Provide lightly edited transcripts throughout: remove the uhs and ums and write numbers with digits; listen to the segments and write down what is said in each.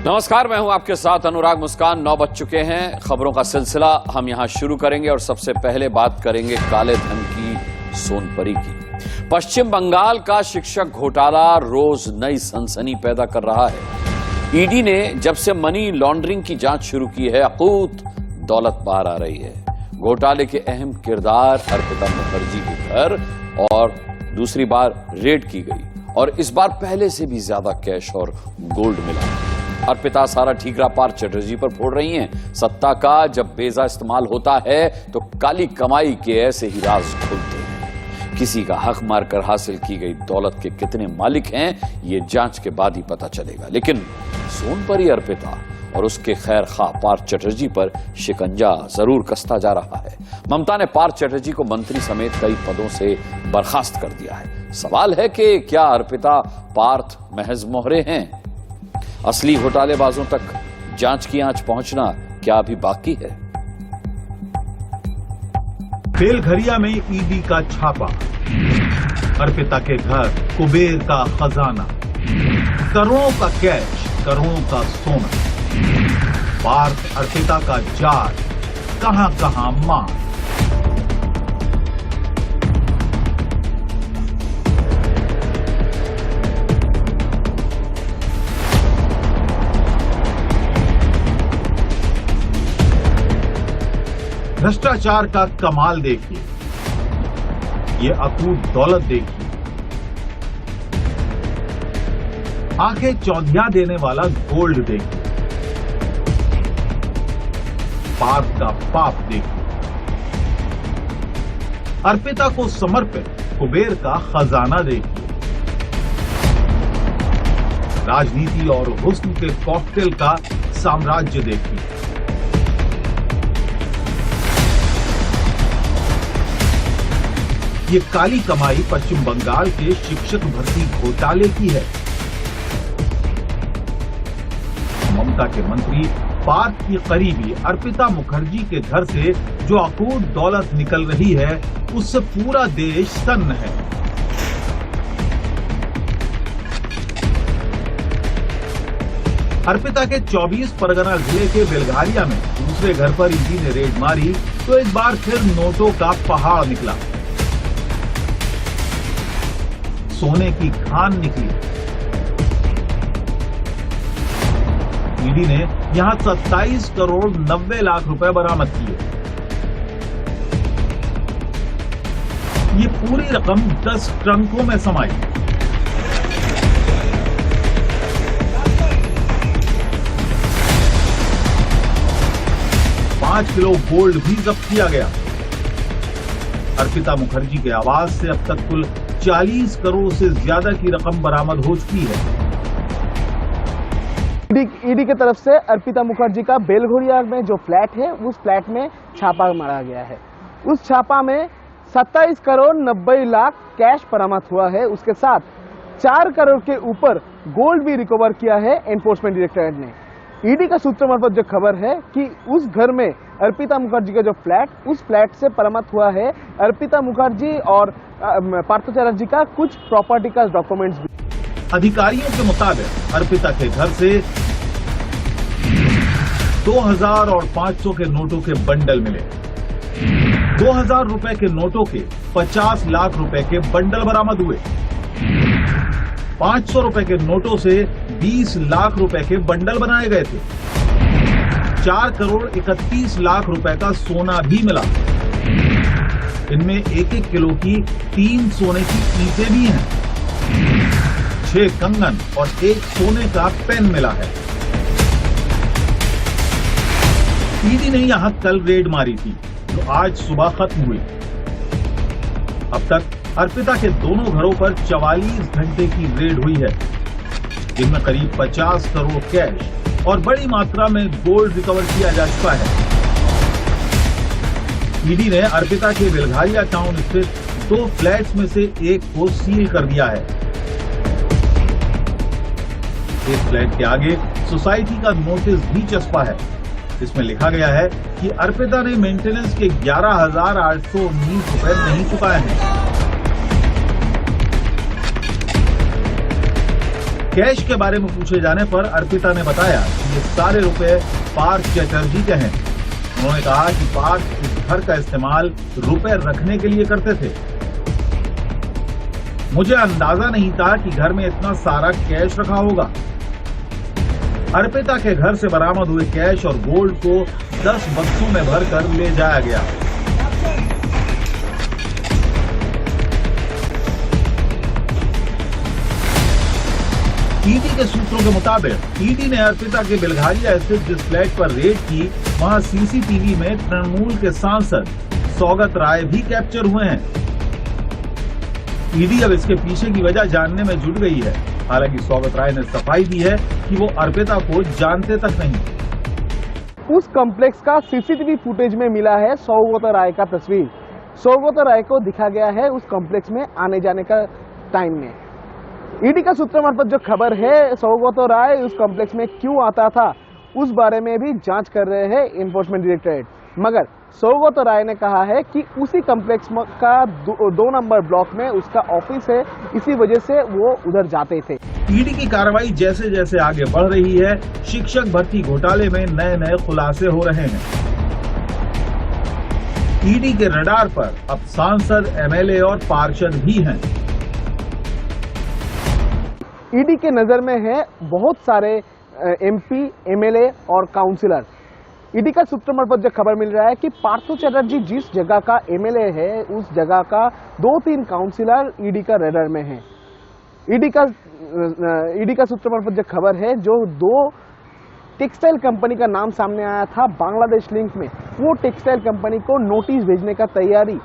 नमस्कार, मैं हूं आपके साथ अनुराग मुस्कान। 9 बज चुके हैं। खबरों का सिलसिला हम यहां शुरू करेंगे और सबसे पहले बात करेंगे काले धन की सोनपरी की। पश्चिम बंगाल का शिक्षक घोटाला रोज नई सनसनी पैदा कर रहा है। ईडी ने जब से मनी लॉन्ड्रिंग की जांच शुरू की है, अकूत दौलत बाहर आ रही है। घोटाले के अहम किरदार अर्पिता मुखर्जी के घर और दूसरी बार रेड की गई और इस बार पहले से भी ज्यादा कैश और गोल्ड मिला। अर्पिता सारा ठीकरा पार चटर्जी पर फोड़ रही हैं। सत्ता का जब बेजा इस्तेमाल होता है तो काली कमाई के ऐसे ही राज खुलते हैं। किसी का हक मारकर हासिल की गई दौलत के कितने मालिक हैं, ये जांच के बाद ही पता चलेगा। लेकिन सोनपरी अर्पिता और उसके खैर खा पार्थ चटर्जी पर शिकंजा जरूर कसता जा रहा है। ममता ने पार्थ चटर्जी को मंत्री समेत कई पदों से बर्खास्त कर दिया है। सवाल है कि क्या अर्पिता पार्थ महज मोहरे हैं? असली घोटालेबाजों तक जांच की आंच पहुंचना क्या अभी बाकी है? बेलघरिया में ईडी का छापा, अर्पिता के घर कुबेर का खजाना, करोड़ों का कैश, करोड़ों का सोना, पार्थ अर्पिता का जाल, कहां कहां मार। भ्रष्टाचार का कमाल देखिए, ये अकूत दौलत देखिए, आंखें चौंधिया देने वाला गोल्ड देखिए, पाप का पाप देखिए, अर्पिता को समर्पित कुबेर का खजाना देखिए, राजनीति और हुस्न के कॉकटेल का साम्राज्य देखिए। ये काली कमाई पश्चिम बंगाल के शिक्षक भर्ती घोटाले की है। ममता के मंत्री पार्थ की करीबी अर्पिता मुखर्जी के घर से जो अकूत दौलत निकल रही है, उससे पूरा देश सन्न है। अर्पिता के 24 परगना जिले के बेलघरिया में दूसरे घर पर ईडी ने रेड मारी तो एक बार फिर नोटों का पहाड़ निकला, सोने की खान निकली। ईडी ने यहां 27 करोड़ 90 लाख रुपए बरामद किए। ये पूरी रकम 10 ट्रंकों में समाई। $5 किलो गोल्ड भी जब्त किया गया। अर्पिता मुखर्जी के आवास से अब तक कुल 40 करोड़ से ज्यादा की रकम बरामद हो चुकी है। ईडी की तरफ से अर्पिता मुखर्जी का बेलघरिया में जो फ्लैट है, उस फ्लैट में छापा मारा गया है। उस छापा में 27 करोड़ 90 लाख कैश बरामद हुआ है। उसके साथ 4 करोड़ के ऊपर गोल्ड भी रिकवर किया है एनफोर्समेंट डायरेक्टरेट ने। ईडी का सूत्र मार्फत जो खबर है कि उस घर में अर्पिता मुखर्जी का जो फ्लैट, उस फ्लैट से बरामद हुआ है अर्पिता मुखर्जी और पार्थ चटर्जी का कुछ प्रॉपर्टी का डॉक्यूमेंट्स भी। अधिकारियों के मुताबिक अर्पिता के घर से 2000 और 500 के नोटों के बंडल मिले। 2000 रुपए के नोटों के 50 लाख रुपए के बंडल बरामद हुए। 500 रुपए के नोटों से 20 लाख रुपए के बंडल बनाए गए थे। 4 करोड़ 31 लाख रुपए का सोना भी मिला। इनमें 1-1 किलो की 3 सोने की ईंटें भी हैं। 6 कंगन और 1 सोने का पेन मिला है। ईडी ने यहां कल रेड मारी थी जो आज सुबह खत्म हुई। अब तक अर्पिता के दोनों घरों पर 44 घंटे की रेड हुई है, जिनमें करीब 50 करोड़ कैश और बड़ी मात्रा में गोल्ड रिकवर किया जा चुका है। ईडी ने अर्पिता के बेलघरिया टाउन स्थित 2 फ्लैट्स में से एक को सील कर दिया है। एक फ्लैट के आगे सोसाइटी का नोटिस भी चस्पा है। इसमें लिखा गया है कि अर्पिता ने मेंटेनेंस के 11,819 रुपए नहीं चुकाए हैं। कैश के बारे में पूछे जाने पर अर्पिता ने बताया कि ये सारे रुपए पार्थ चटर्जी के हैं। उन्होंने कहा कि पार्थ इस घर का इस्तेमाल रुपए रखने के लिए करते थे। मुझे अंदाजा नहीं था कि घर में इतना सारा कैश रखा होगा। अर्पिता के घर से बरामद हुए कैश और गोल्ड को 10 बक्सों में भरकर ले जाया गया। ईडी के सूत्रों के मुताबिक ईडी ने अर्पिता के बेलघारिया स्थित जिस फ्लैट पर रेड की, वहां सीसीटीवी में तृणमूल के सांसद सौगत राय भी कैप्चर हुए हैं। ईडी अब इसके पीछे की वजह जानने में जुट गई है। हालांकि सौगत राय ने सफाई दी है कि वो अर्पिता को जानते तक नहीं। उस कॉम्प्लेक्स का सीसीटीवी फुटेज में मिला है सौगत राय का तस्वीर। सौगत राय को दिखा गया है उस कॉम्प्लेक्स में आने जाने का टाइम में। ईडी का सूत्र मार्फत जो खबर है, सौगत राय उस कॉम्प्लेक्स में क्यों आता था उस बारे में भी जांच कर रहे हैं एनफोर्समेंट डायरेक्टरेट। मगर सौगत राय ने कहा है कि उसी कॉम्प्लेक्स का 2 नंबर ब्लॉक में उसका ऑफिस है, इसी वजह से वो उधर जाते थे। ईडी की कार्रवाई जैसे जैसे आगे बढ़ रही है, शिक्षक भर्ती घोटाले में नए नए खुलासे हो रहे हैं। ईडी के रडार पर अब सांसद, एमएलए और पार्षद भी हैं। ईडी के नजर में है बहुत सारे एमपी, एमएलए और काउंसिलर। ईडी का सूत्र मार्फत जो खबर मिल रहा है कि पार्थ चटर्जी जिस जगह का एमएलए है, उस जगह का 2-3 काउंसिलर ईडी का रडार में है। ईडी का सूत्र मार्फत जो खबर है, जो 2 टेक्सटाइल कंपनी का नाम सामने आया था बांग्लादेश लिंक में, वो टेक्सटाइल कंपनी को नोटिस भेजने का तैयारी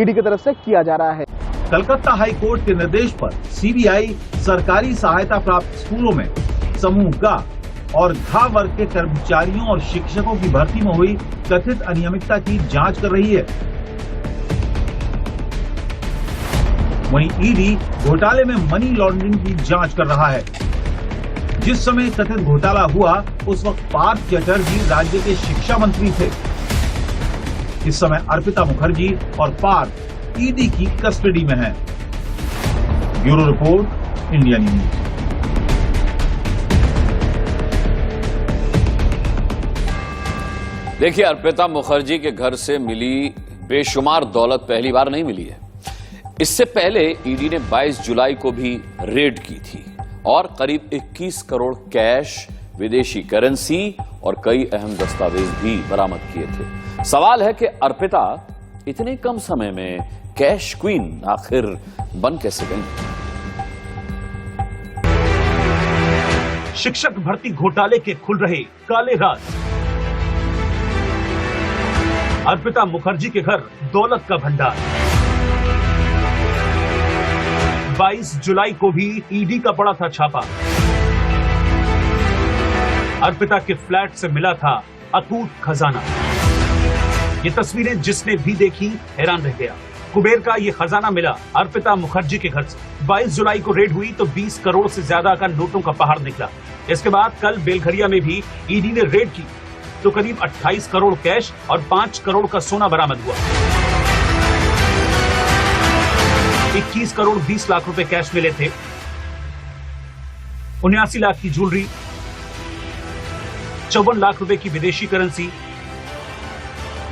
ईडी की तरफ से किया जा रहा है। कलकत्ता हाई कोर्ट के निर्देश पर सीबीआई सरकारी सहायता प्राप्त स्कूलों में समूह ग और घ वर्ग के कर्मचारियों और शिक्षकों की भर्ती में हुई कथित अनियमितता की जांच कर रही है। वहीं ईडी घोटाले में मनी लॉन्ड्रिंग की जांच कर रहा है। जिस समय कथित घोटाला हुआ, उस वक्त पार्थ चटर्जी राज्य के शिक्षा मंत्री थे। इस समय अर्पिता मुखर्जी और पार्थ ईडी की कस्टडी में है। Bureau report, India news. देखिए, अर्पिता मुखर्जी के घर से मिली बेशुमार दौलत पहली बार नहीं मिली है। इससे पहले ईडी ने 22 जुलाई को भी रेड की थी और करीब 21 करोड़ कैश, विदेशी करेंसी और कई अहम दस्तावेज भी बरामद किए थे। सवाल है कि अर्पिता इतने कम समय में कैश क्वीन आखिर बन कैसे गई? शिक्षक भर्ती घोटाले के खुल रहे काले राज। अर्पिता मुखर्जी के घर दौलत का भंडार। 22 जुलाई को भी ईडी का पड़ा था छापा। अर्पिता के फ्लैट से मिला था अटूट खजाना। ये तस्वीरें जिसने भी देखी हैरान रह गया। कुबेर का ये खजाना मिला अर्पिता मुखर्जी के घर से। 22 जुलाई को रेड हुई तो 20 करोड़ से ज्यादा का नोटों का पहाड़ निकला। इसके बाद कल बेलघरिया में भी ईडी ने रेड की तो करीब 28 करोड़ कैश और 5 करोड़ का सोना बरामद हुआ। 21 करोड़ 20 लाख रुपए कैश मिले थे, 79 लाख की ज्वेलरी, 54 लाख रुपए की विदेशी करेंसी,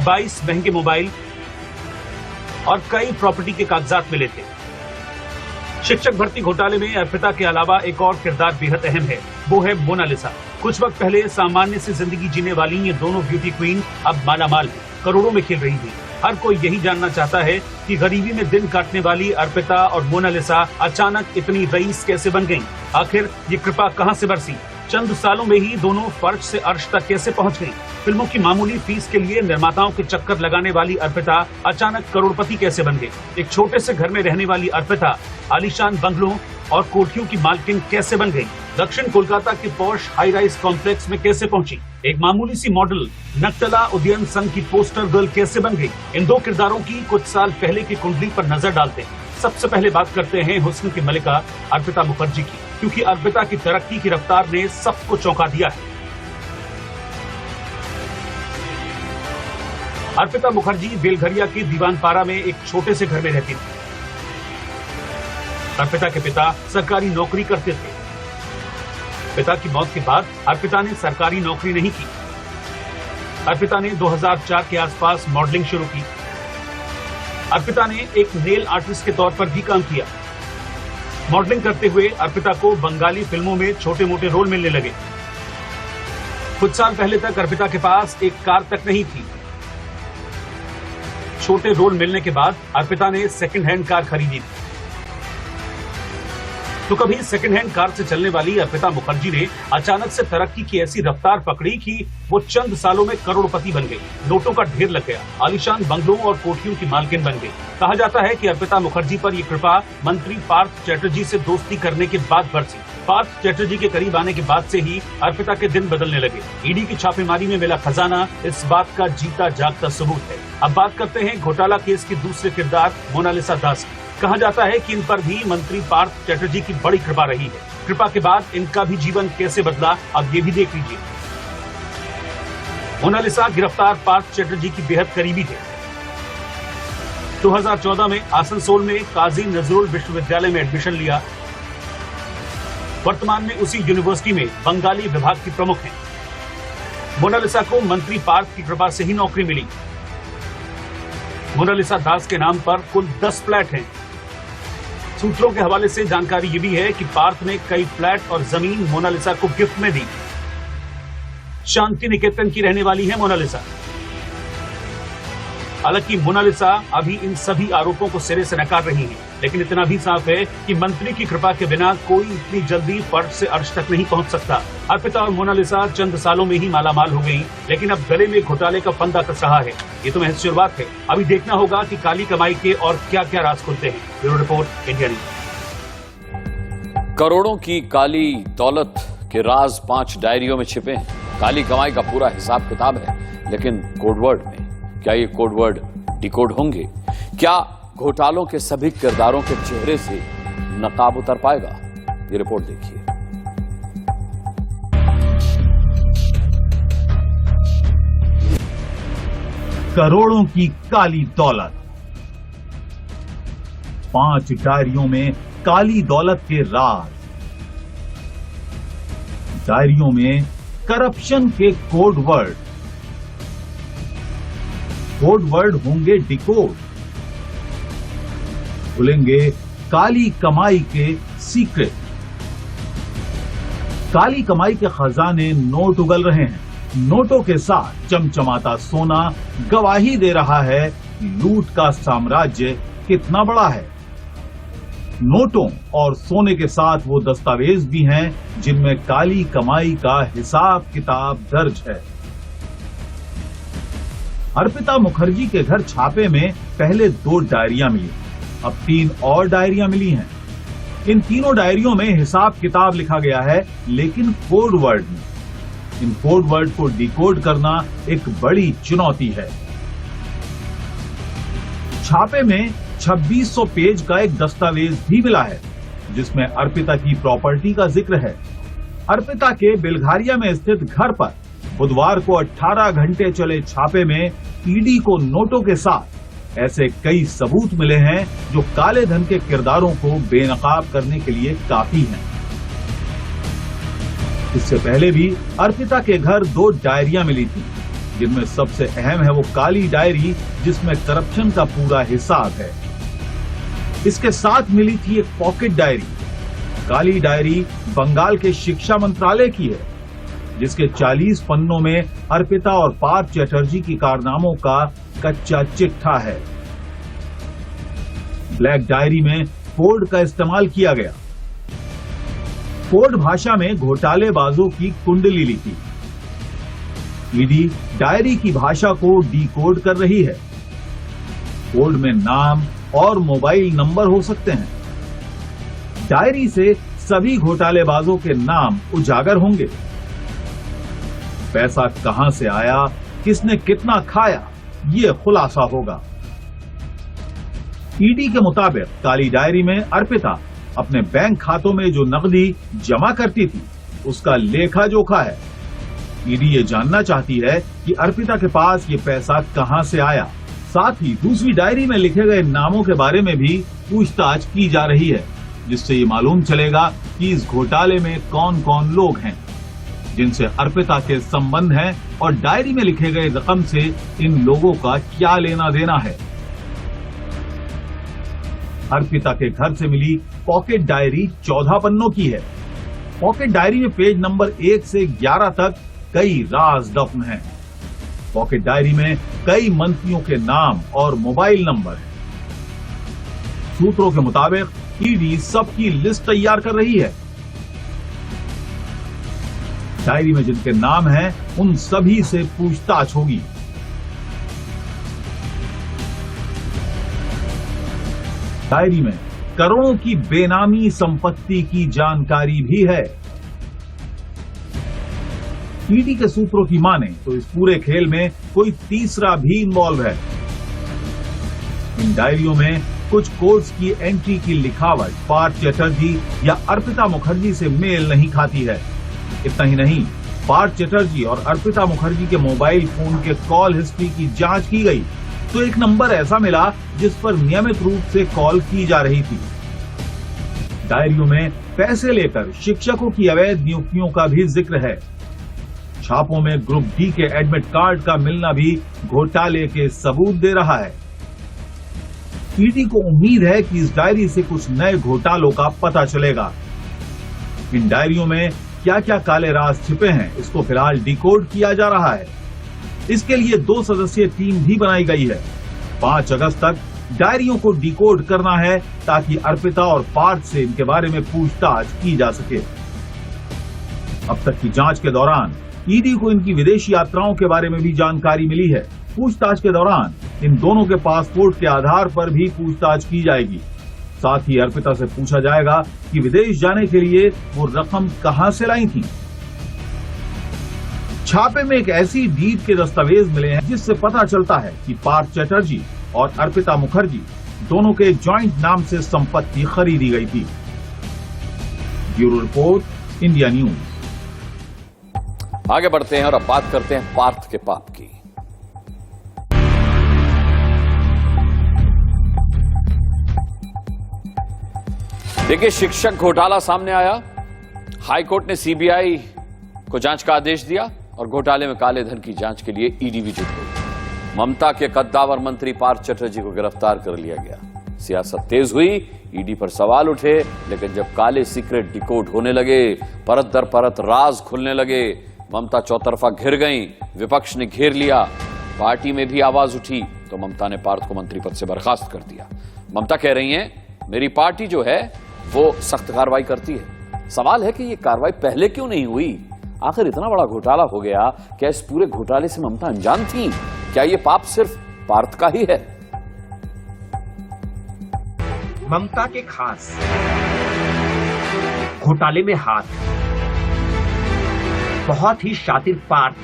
22 महंगे मोबाइल और कई प्रॉपर्टी के कागजात मिले थे। शिक्षक भर्ती घोटाले में अर्पिता के अलावा एक और किरदार बेहद अहम है, वो है मोनालिसा। कुछ वक्त पहले सामान्य से जिंदगी जीने वाली ये दोनों ब्यूटी क्वीन अब मालामाल है, करोड़ों में खेल रही थी। हर कोई यही जानना चाहता है कि गरीबी में दिन काटने वाली अर्पिता और मोनालिसा अचानक इतनी रईस कैसे बन गईं? आखिर ये कृपा कहां से बरसी? चंद सालों में ही दोनों फर्श से अर्श तक कैसे पहुंच गईं? फिल्मों की मामूली फीस के लिए निर्माताओं के चक्कर लगाने वाली अर्पिता अचानक करोड़पति कैसे बन गई? एक छोटे से घर में रहने वाली अर्पिता आलीशान बंगलों और कोठियों की मालकिन कैसे बन गई? दक्षिण कोलकाता के पॉश हाई राइज कॉम्प्लेक्स में कैसे पहुंची? एक मामूली सी मॉडल नक्तला उदयन संघ की पोस्टर गर्ल कैसे बन गई? इन दो किरदारों की कुछ साल पहले की कुंडली पर नजर डालते हैं। सबसे पहले बात करते हैं हुस्न की मलिका अर्पिता मुखर्जी की, क्योंकि अर्पिता की तरक्की की रफ्तार ने सबको चौंका दिया है। अर्पिता मुखर्जी बेलघरिया के दीवानपारा में एक छोटे से घर में रहती थी। अर्पिता के पिता सरकारी नौकरी करते थे। पिता की मौत के बाद अर्पिता ने सरकारी नौकरी नहीं की। अर्पिता ने 2004 के आसपास मॉडलिंग शुरू की। अर्पिता ने एक नेल आर्टिस्ट के तौर पर भी काम किया। मॉडलिंग करते हुए अर्पिता को बंगाली फिल्मों में छोटे मोटे रोल मिलने लगे। कुछ साल पहले तक अर्पिता के पास एक कार तक नहीं थी। छोटे रोल मिलने के बाद अर्पिता ने सेकंड हैंड कार खरीदी थी। तो कभी सेकंड हैंड कार से चलने वाली अर्पिता मुखर्जी ने अचानक से तरक्की की ऐसी रफ्तार पकड़ी कि वो चंद सालों में करोड़पति बन गई। नोटों का ढेर लग गया। आलीशान बंगलों और कोठियों की मालकिन बन गई। कहा जाता है कि अर्पिता मुखर्जी पर यह कृपा मंत्री पार्थ चैटर्जी से दोस्ती करने के बाद बरसी। पार्थ चैटर्जी के करीब आने के बाद से ही अर्पिता के दिन बदलने लगे। ईडी की छापेमारी में मिला खजाना इस बात का जीता जागता सबूत है। अब बात करते हैं घोटाला केस के दूसरे किरदार मोनालिसा दास की। कहा जाता है कि इन पर भी मंत्री पार्थ चैटर्जी की बड़ी कृपा रही है। कृपा के बाद इनका भी जीवन कैसे बदला, अब ये भी देख लीजिए। मोनालिसा गिरफ्तार पार्थ चैटर्जी की बेहद करीबी थे। 2014 में आसनसोल में काजी नजरुल विश्वविद्यालय में एडमिशन लिया। वर्तमान में उसी यूनिवर्सिटी में बंगाली विभाग की प्रमुख हैं। मोनालिसा को मंत्री पार्थ की कृपा से ही नौकरी मिली। मोनालिसा दास के नाम पर कुल 10 फ्लैट हैं। सूत्रों के हवाले से जानकारी ये भी है कि पार्थ ने कई फ्लैट और जमीन मोनालिसा को गिफ्ट में दी। शांति निकेतन की रहने वाली है मोनालिसा। हालांकि मोनालिसा अभी इन सभी आरोपों को सिरे से नकार रही है, लेकिन इतना भी साफ है कि मंत्री की कृपा के बिना कोई इतनी जल्दी फर्श से अर्श तक नहीं पहुंच सकता। अर्पिता और मोनालिसा चंद सालों में ही मालामाल हो गई, लेकिन अब गले में घोटाले का फंदा कस रहा है। ये तो महज शुरुआत है। अभी देखना होगा कि काली कमाई के और क्या क्या राज खुलते हैं। Bureau report, India news. करोड़ों की काली दौलत के राज 5 डायरियों में छिपे हैं। काली कमाई का पूरा हिसाब किताब है, लेकिन कोडवर्ड में क्या ये कोडवर्ड डिकोड होंगे? क्या घोटालों के सभी किरदारों के चेहरे से नकाब उतर पाएगा? ये रिपोर्ट देखिए। करोड़ों की काली दौलत, 5 डायरियों में काली दौलत के राज। डायरियों में करप्शन के कोड वर्ड। कोड वर्ड होंगे डिकोड। खुलेंगे काली कमाई के सीक्रेट। काली कमाई के खजाने नोट उगल रहे हैं। नोटों के साथ चमचमाता सोना गवाही दे रहा है लूट का साम्राज्य कितना बड़ा है। नोटों और सोने के साथ वो दस्तावेज भी हैं जिनमें काली कमाई का हिसाब किताब दर्ज है। अर्पिता मुखर्जी के घर छापे में पहले 2 डायरियां मिली, अब 3 और डायरियां मिली हैं। इन तीनों डायरियों में हिसाब किताब लिखा गया है, लेकिन कोड वर्ड में। इन कोड वर्ड को डिकोड करना एक बड़ी चुनौती है। छापे में 2600 पेज का एक दस्तावेज भी मिला है, जिसमें अर्पिता की प्रॉपर्टी का जिक्र है। अर्पिता के बेलघारिया में स्थित घर पर बुधवार को 18 घंटे चले छापे में ईडी को नोटों के साथ ऐसे कई सबूत मिले हैं जो काले धन के किरदारों को बेनकाब करने के लिए काफी हैं। इससे पहले भी अर्पिता के घर 2 डायरियां मिली थी, जिनमें सबसे अहम है वो काली डायरी जिसमें करप्शन का पूरा हिसाब है। इसके साथ मिली थी एक पॉकेट डायरी। काली डायरी बंगाल के शिक्षा मंत्रालय की है, जिसके 40 पन्नों में अर्पिता और पार्थ चैटर्जी की कारनामों का कच्चा चिट्ठा है। ब्लैक डायरी में कोड का इस्तेमाल किया गया। कोड भाषा में घोटालेबाजों की कुंडली लिखी। ईडी डायरी की भाषा को डिकोड कर रही है। कोड में नाम और मोबाइल नंबर हो सकते हैं। डायरी से सभी घोटालेबाजों के नाम उजागर होंगे। पैसा कहां से आया, किसने कितना खाया, ये खुलासा होगा। ईडी के मुताबिक काली डायरी में अर्पिता अपने बैंक खातों में जो नकदी जमा करती थी, उसका लेखा जोखा है। ईडी ये जानना चाहती है कि अर्पिता के पास ये पैसा कहां से आया। साथ ही दूसरी डायरी में लिखे गए नामों के बारे में भी पूछताछ की जा रही है। जिससे ये मालूम चलेगा कि इस घोटाले में कौन कौन लोग हैं जिनसे अर्पिता के संबंध हैं और डायरी में लिखे गए रकम से इन लोगों का क्या लेना देना है। अर्पिता के घर से मिली पॉकेट डायरी 14 पन्नों की है। पॉकेट डायरी में पेज नंबर 1 से 11 तक कई राज दफन हैं। पॉकेट डायरी में कई मंत्रियों के नाम और मोबाइल नंबर हैं। सूत्रों के मुताबिक ईडी सबकी लिस्ट तैयार कर रही है। डायरी में जिनके नाम हैं उन सभी से पूछताछ होगी। डायरी में करोड़ों की बेनामी संपत्ति की जानकारी भी है। ईडी के सूत्रों की माने तो इस पूरे खेल में कोई तीसरा भी इन्वॉल्व है। इन डायरियों में कुछ कोर्ट्स की एंट्री की लिखावट पार्थ चटर्जी या अर्पिता मुखर्जी से मेल नहीं खाती है। इतना ही नहीं, पार्थ चटर्जी और अर्पिता मुखर्जी के मोबाइल फोन के कॉल हिस्ट्री की जांच की गई तो एक नंबर ऐसा मिला जिस पर नियमित रूप से कॉल की जा रही थी। डायरियों में पैसे लेकर शिक्षकों की अवैध नियुक्तियों का भी जिक्र है। छापों में ग्रुप डी के एडमिट कार्ड का मिलना भी घोटाले के सबूत दे रहा है। ईडी को उम्मीद है कि इस डायरी से कुछ नए घोटालों का पता चलेगा। इन डायरियों में क्या क्या काले राज छिपे हैं इसको फिलहाल डिकोड किया जा रहा है। इसके लिए 2 सदस्यीय टीम भी बनाई गई है। 5 अगस्त तक डायरियों को डिकोड करना है ताकि अर्पिता और पार्थ से इनके बारे में पूछताछ की जा सके। अब तक की जांच के दौरान ईडी को इनकी विदेशी यात्राओं के बारे में भी जानकारी मिली है। पूछताछ के दौरान इन दोनों के पासपोर्ट के आधार पर भी पूछताछ की जाएगी। साथ ही अर्पिता से पूछा जाएगा कि विदेश जाने के लिए वो रकम कहां से लाई थी। छापे में एक ऐसी डीड के दस्तावेज मिले हैं जिससे पता चलता है कि पार्थ चटर्जी और अर्पिता मुखर्जी दोनों के जॉइंट नाम से संपत्ति खरीदी गई थी। Bureau report, India news. आगे बढ़ते हैं और अब बात करते हैं पार्थ के पाप की। देखिए, शिक्षक घोटाला सामने आया। हाईकोर्ट ने सीबीआई को जांच का आदेश दिया और घोटाले में काले धन की जांच के लिए ईडी भी जुट गई। ममता के कद्दावर मंत्री पार्थ चटर्जी को गिरफ्तार कर लिया गया। सियासत तेज हुई, ईडी पर सवाल उठे, लेकिन जब काले सीक्रेट डिकोड होने लगे, परत दर परत राज खुलने लगे, ममता चौतरफा घिर गईं, विपक्ष ने घेर लिया, पार्टी में भी आवाज उठी तो ममता ने पार्थ को मंत्री पद से बर्खास्त कर दिया। ममता कह रही हैं, मेरी पार्टी जो है वो सख्त कार्रवाई करती है। सवाल है कि ये कार्रवाई पहले क्यों नहीं हुई? आखिर इतना बड़ा घोटाला हो गया, क्या इस पूरे घोटाले से ममता अनजान थी? क्या ये पाप सिर्फ पार्थ का ही है? ममता के खास घोटाले में हाथ बहुत ही शातिर पार्थ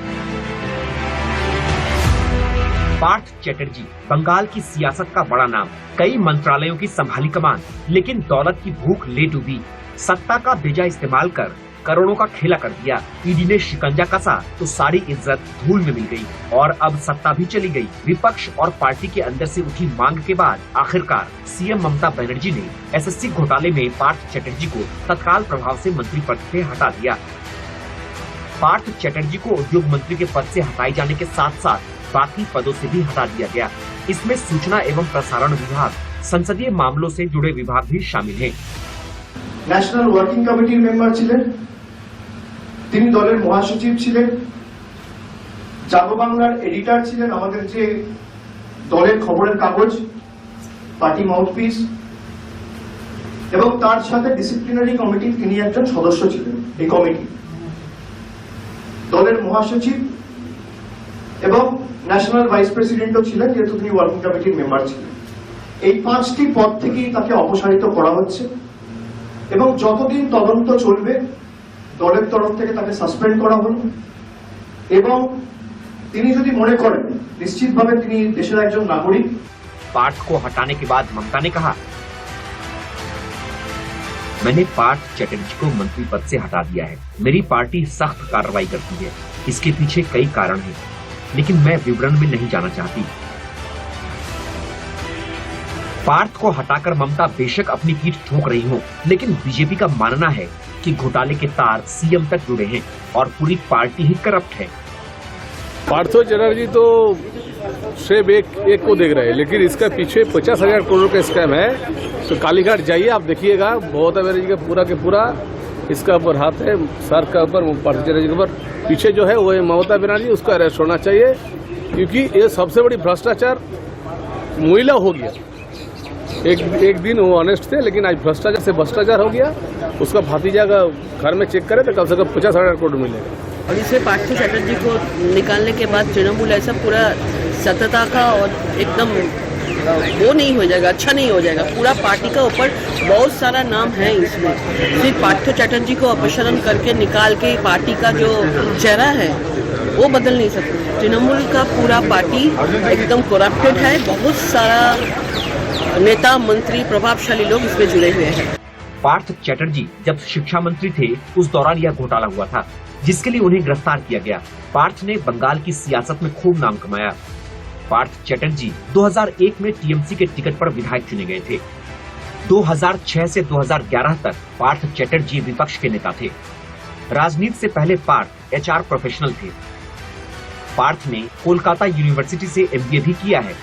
चटर्जी, बंगाल की सियासत का बड़ा नाम, कई मंत्रालयों की संभाली कमान, लेकिन दौलत की भूख ले डूबी, सत्ता का बेजा इस्तेमाल कर करोड़ों का खेला कर दिया। ईडी ने शिकंजा कसा तो सारी इज्जत धूल में मिल गई और अब सत्ता भी चली गई। विपक्ष और पार्टी के अंदर से उठी मांग के बाद आखिरकार सीएम ममता बनर्जी ने एसएससी घोटाले में पार्थ चटर्जी को तत्काल प्रभाव से मंत्री पद से हटा दिया। पार्थ चटर्जी को उद्योग मंत्री के पद से हटाए जाने के साथ साथ बाकी पदों से भी हटा दिया गया। इसमें सूचना एवं प्रसारण विभाग, संसदीय मामलों से जुड़े विभाग भी शामिल हैं। ন্যাশনাল ওয়ার্কিং কমিটির মেম্বার ছিলেন, তিনি দলের মহাসচিব ছিলেন, জাগো বাংলার এডিটর ছিলেন, আমাদের যে দলের খবরের কাগজ পার্টি মাউথপিস, এবং তার সাথে ডিসিপ্লিনারি কমিটির তিনি একজন সদস্য ছিলেন। এই কমিটি দলের মহাসচিব এবং ন্যাশনাল ভাইস প্রেসিডেন্টও ছিলেন, যেহেতু তিনি ওয়ার্কিং কমিটির মেম্বার ছিলেন। এই 5টি পদ থেকেই তাকে অপসারিত করা হচ্ছে এবং যতদিন তদন্ত চলবে দলের তরফ থেকে তাকে সাসপেন্ড করা হলো এবং তিনি যদি মনে করেন নিশ্চিতভাবে তিনি দেশের একজন নাগরিক। पार्थ को हटाने के बाद ममता ने कहा, मैंने पार्थ चटर्जी को मंत्री पद से हटा दिया है। मेरी पार्टी सख्त कार्रवाई करती है। इसके पीछे कई कारण हैं, लेकिन मैं विवरण में नहीं जाना चाहती। पार्थ को हटाकर ममता बेशक अपनी पीठ ठोक रही हो, लेकिन बीजेपी का मानना है कि घोटाले के तार सीएम तक जुड़े हैं और पूरी पार्टी ही करप्ट है। पार्थो चटर्जी तो सिर्फ एक को देख रहे हैं, लेकिन इसका पीछे 50,000 करोड़ का स्कैम है। तो कालीघाट जाइए, आप देखिएगा, ममता बनर्जी का पूरा के पूरा इसका ऊपर हाथ है, सर का ऊपर, पार्थो चटर्जी के ऊपर। पीछे जो है वो ममता बनर्जी, उसका अरेस्ट होना चाहिए, क्योंकि ये सबसे बड़ी भ्रष्टाचार महिला हो गया। एक दिन वो ऑनेस्ट थे, लेकिन आज भ्रष्टाचार से भ्रष्टाचार हो गया। उसका भतीजा का घर में चेक करे तो कम से कम 50,000 करोड़ मिलेगा। और इसमें पार्थो चटर्जी को निकालने के बाद तृणमूल ऐसा पूरा सतता का और एकदम वो नहीं हो जाएगा, अच्छा नहीं हो जाएगा। पूरा पार्टी का ऊपर बहुत सारा नाम है इसमें। सिर्फ पार्थो चटर्जी को अपसारण करके निकाल के पार्टी का जो चेहरा है वो बदल नहीं सकते। तृणमूल का पूरा पार्टी एकदम करप्टेड है। बहुत सारा नेता, मंत्री, प्रभावशाली लोग इसमें जुड़े हुए हैं। पार्थ चटर्जी जब शिक्षा मंत्री थे उस दौरान यह घोटाला हुआ था, जिसके लिए उन्हें गिरफ्तार किया गया। पार्थ ने बंगाल की सियासत में खूब नाम कमाया। पार्थ चटर्जी 2001 में टीएमसी के टिकट पर विधायक चुने गए थे। 2006 से 2011 तक पार्थ चटर्जी विपक्ष के नेता थे। राजनीति से पहले पार्थ एचआर प्रोफेशनल थे। पार्थ ने कोलकाता यूनिवर्सिटी से एमबीए भी किया है।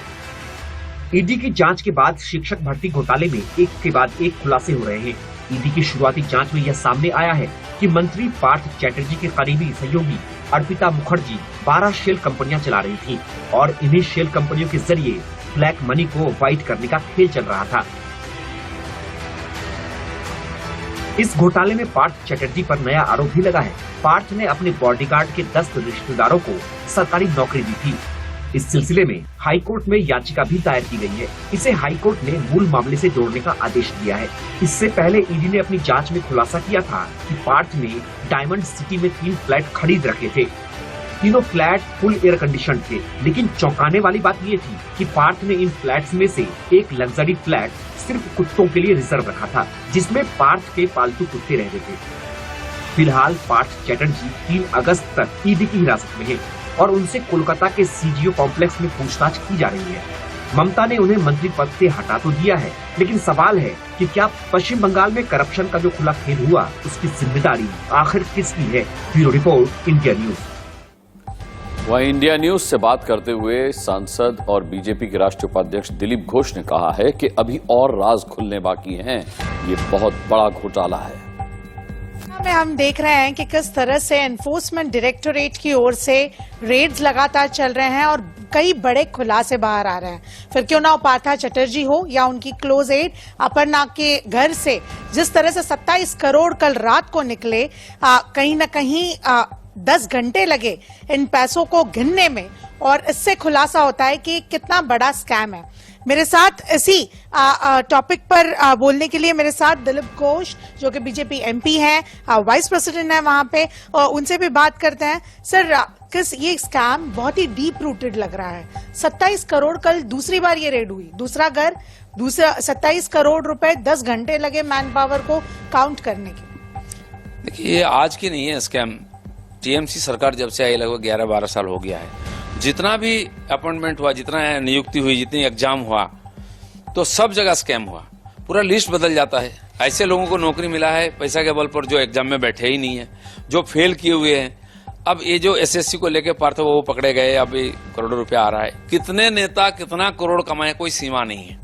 ईडी की जांच के बाद शिक्षक भर्ती घोटाले में एक के बाद एक खुलासे हो रहे हैं। ईडी की शुरुआती जांच में यह सामने आया है कि मंत्री पार्थ चटर्जी के करीबी सहयोगी अर्पिता मुखर्जी 12 शेल कंपनियां चला रही थी और इन्हीं शेल कंपनियों के जरिए ब्लैक मनी को व्हाइट करने का खेल चल रहा था। इस घोटाले में पार्थ चटर्जी पर नया आरोप भी लगा है। पार्थ ने अपने बॉडीगार्ड के 10 रिश्तेदारों को सरकारी नौकरी दी थी। इस सिलसिले में हाईकोर्ट में याचिका भी दायर की गई है। इसे हाईकोर्ट ने मूल मामले से जोड़ने का आदेश दिया है। इससे पहले ईडी ने अपनी जांच में खुलासा किया था कि पार्थ ने डायमंड सिटी में 3 फ्लैट खरीद रखे थे। तीनों फ्लैट फुल एयर कंडीशन थे, लेकिन चौंकाने वाली बात ये थी कि पार्थ ने इन फ्लैट्स में से एक लग्जरी फ्लैट सिर्फ कुत्तों के लिए रिजर्व रखा था, जिसमें पार्थ के पालतू कुत्ते रहते थे। फिलहाल पार्थ चटर्जी 3 अगस्त तक ईडी की हिरासत में है और उनसे कोलकाता के सीजीओ कॉम्प्लेक्स में पूछताछ की जा रही है। ममता ने उन्हें मंत्री पद से हटा तो दिया है, लेकिन सवाल है कि क्या पश्चिम बंगाल में करप्शन का जो खुला खेल हुआ उसकी जिम्मेदारी आखिर किसकी है। Bureau report, India news. वहीं इंडिया न्यूज से बात करते हुए सांसद और बीजेपी के राष्ट्रीय उपाध्यक्ष दिलीप घोष ने कहा है कि अभी और राज खुलने बाकी हैं। ये बहुत बड़ा घोटाला है। में हम देख रहे हैं कि किस तरह से एनफोर्समेंट डायरेक्टोरेट की ओर से रेड्स लगातार चल रहे हैं और कई बड़े खुलासे बाहर आ रहे हैं। फिर क्यों ना पार्थ चटर्जी हो या उनकी क्लोज एड अपर्णा के घर से जिस तरह से 27 करोड़ कल रात को निकले, कहीं ना कहीं 10 घंटे लगे इन पैसों को गिनने में, और इससे खुलासा होता है कि कितना बड़ा स्कैम है। मेरे साथ इसी टॉपिक पर बोलने के लिए मेरे साथ दिलीप घोष, जो कि बीजेपी एमपी हैं, वाइस प्रेसिडेंट है वहां पे, उनसे भी बात करते हैं। सर, किस ये स्कैम बहुत ही डीप रूटेड लग रहा है। 27 करोड़ कल दूसरी बार ये रेड हुई, दूसरा घर, दूसरा 27 करोड़ रुपए, 10 घंटे लगे मैन पावर को काउंट करने के। देखिए, ये आज की नहीं है स्कैम। टीएमसी सरकार जब से आई लगभग 11-12 साल हो गया है। जितना भी अपॉइंटमेंट हुआ, जितना नियुक्ति हुई, जितनी एग्जाम हुआ, तो सब जगह स्कैम हुआ। पूरा लिस्ट बदल जाता है। ऐसे लोगों को नौकरी मिला है पैसा के बल पर जो एग्जाम में बैठे ही नहीं है, जो फेल किए हुए हैं। अब ये जो एसएससी को लेके पार्थ वो पकड़े गए, अब करोड़ों रुपया आ रहा है। कितने नेता कितना करोड़ कमाए, कोई सीमा नहीं है।